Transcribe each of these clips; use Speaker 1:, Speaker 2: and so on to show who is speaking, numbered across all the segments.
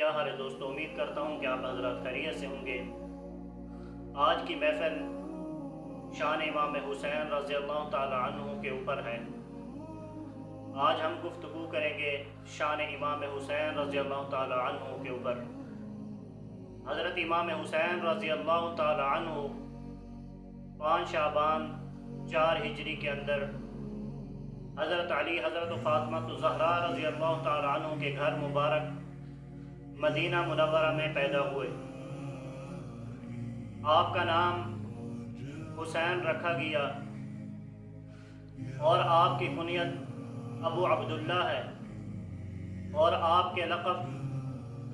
Speaker 1: کیا حال ہے دوستو، امید کرتا ہوں کہ آپ حضرات خیریت سے ہوں گے۔ آج کی محفل شان امام حسین رضی اللہ تعالی عنہ کے اوپر ہے۔ آج ہم گفتگو کریں گے شان امام حسین رضی اللہ تعالی عنہ کے اوپر۔ حضرت امام حسین رضی اللہ تعالی عنہ 5 شعبان 4 ہجری کے اندر حضرت علی حضرت فاطمہ الزہرا رضی اللہ تعالی عنہ کے گھر مبارک مدینہ منورہ میں پیدا ہوئے۔ آپ کا نام حسین رکھا گیا اور آپ کی کنیت ابو عبداللہ ہے، اور آپ کے لقب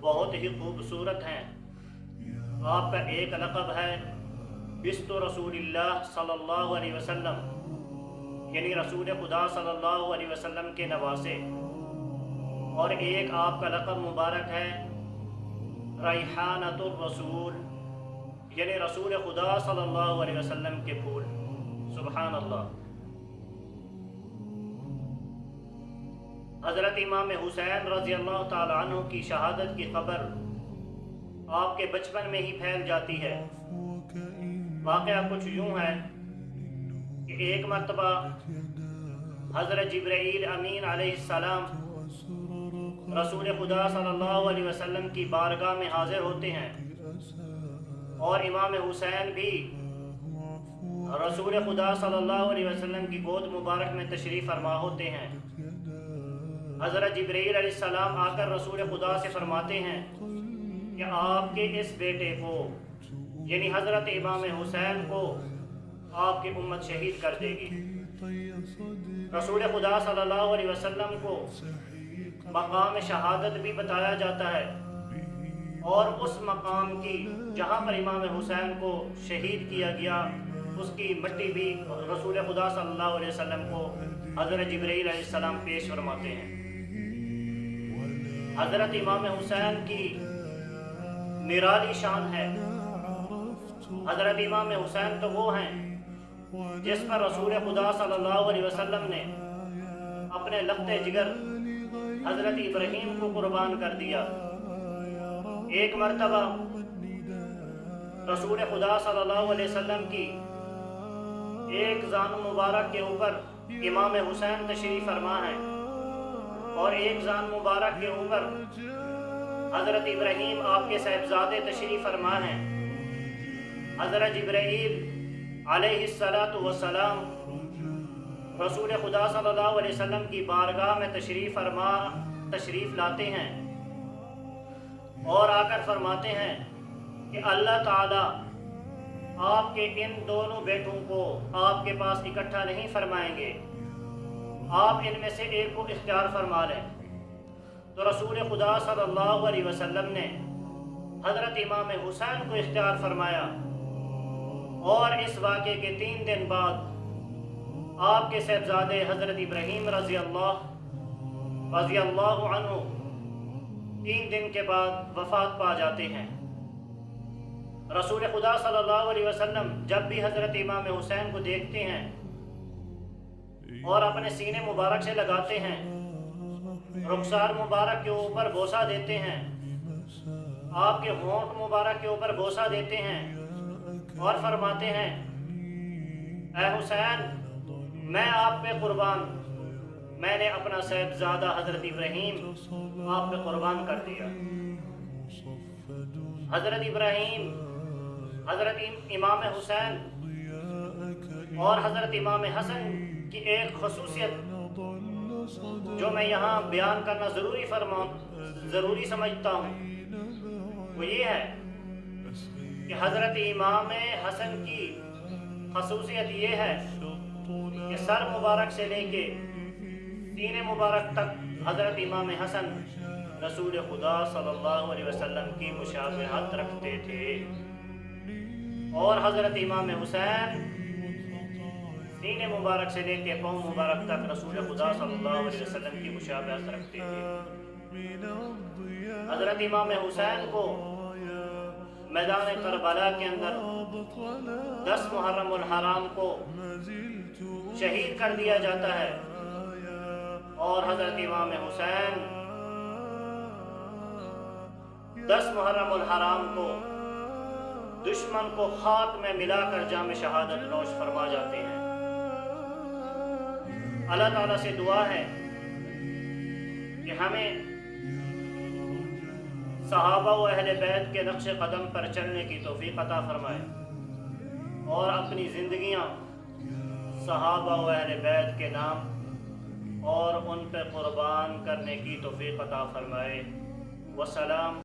Speaker 1: بہت ہی خوبصورت ہیں۔ آپ کا ایک لقب ہے بست رسول اللہ صلی اللہ علیہ وسلم، یعنی رسول خدا صلی اللہ علیہ وسلم کے نواسے، اور ایک آپ کا لقب مبارک ہے ریحانۃ الرسول، یعنی رسول خدا صلی اللہ علیہ وسلم کے پھول۔ سبحان اللہ۔ حضرت امام حسین رضی اللہ تعالی عنہ کی شہادت کی خبر آپ کے بچپن میں ہی پھیل جاتی ہے۔ واقعہ کچھ یوں ہے کہ ایک مرتبہ حضرت جبرائیل امین علیہ السلام رسول خدا صلی اللہ علیہ وسلم کی بارگاہ میں حاضر ہوتے ہیں، اور امام حسین بھی رسول خدا صلی اللہ علیہ وسلم کی گود مبارک میں تشریف فرما ہوتے ہیں۔ حضرت جبرائیل علیہ السلام آ کر رسول خدا سے فرماتے ہیں کہ آپ کے اس بیٹے کو، یعنی حضرت امام حسین کو، آپ کی امت شہید کر دے گی۔ رسول خدا صلی اللہ علیہ وسلم کو مقام شہادت بھی بتایا جاتا ہے، اور اس مقام کی جہاں پر امام حسین کو شہید کیا گیا اس کی مٹی بھی رسول خدا صلی اللہ علیہ وسلم کو حضرت جبرائیل علیہ السلام پیش فرماتے ہیں۔ حضرت امام حسین کی نرالی شان ہے۔ حضرت امام حسین تو وہ ہیں جس پر رسول خدا صلی اللہ علیہ وسلم نے اپنے لخت جگر حضرت ابراہیم کو قربان کر دیا۔ ایک مرتبہ رسول خدا صلی اللہ علیہ وسلم کی ایک زانو مبارک کے اوپر امام حسین تشریف فرما ہے، اور ایک زان مبارک کے اوپر حضرت ابراہیم آپ کے صاحبزادے تشریف فرما ہیں۔ حضرت جبرائیل علیہ السلام رسول خدا صلی اللہ علیہ وسلم کی بارگاہ میں تشریف لاتے ہیں، اور آ کر فرماتے ہیں کہ اللہ تعالیٰ آپ کے ان دونوں بیٹوں کو آپ کے پاس اکٹھا نہیں فرمائیں گے، آپ ان میں سے ایک کو اختیار فرما لیں۔ تو رسول خدا صلی اللہ علیہ وسلم نے حضرت امام حسین کو اختیار فرمایا، اور اس واقعے کے 3 دن بعد آپ کے صاحبزادے حضرت ابراہیم رضی اللہ عنہ 3 دن کے بعد وفات پا جاتے ہیں۔ رسول خدا صلی اللہ علیہ وسلم جب بھی حضرت امام حسین کو دیکھتے ہیں اور اپنے سینے مبارک سے لگاتے ہیں، رخسار مبارک کے اوپر بوسہ دیتے ہیں، آپ کے ہونٹ مبارک کے اوپر بوسہ دیتے ہیں، اور فرماتے ہیں اے حسین، میں آپ پہ قربان، میں نے اپنا صاحبزادہ حضرت ابراہیم آپ پہ قربان کر دیا۔ حضرت ابراہیم، حضرت امام حسین اور حضرت امام حسن کی ایک خصوصیت جو میں یہاں بیان کرنا ضروری سمجھتا ہوں، وہ یہ ہے کہ حضرت امام حسن کی خصوصیت یہ ہے کہ سر مبارک سے لے کے سینے مبارک تک حضرت امام حسن رسول خدا صلی اللہ علیہ وسلم کی مشابہت رکھتے تھے، اور حضرت امام حسین سینے مبارک سے لے کے پاؤں مبارک تک رسول خدا صلی اللہ علیہ وسلم کی مشابہت رکھتے تھے۔ حضرت امام حسین کو میدان کربلا کے اندر 10 محرم الحرام کو شہید کر دیا جاتا ہے، اور حضرت امام حسین 10 محرم الحرام کو دشمن کو خاک میں ملا کر جام شہادت نوش فرما جاتے ہیں۔ اللہ تعالیٰ سے دعا ہے کہ ہمیں صحابہ و اہل بیت کے نقش قدم پر چلنے کی توفیق عطا فرمائے اور اپنی زندگیاں صحابہ و اہل بیت کے نام اور ان پہ قربان کرنے کی توفیق عطا فرمائے۔ والسلام۔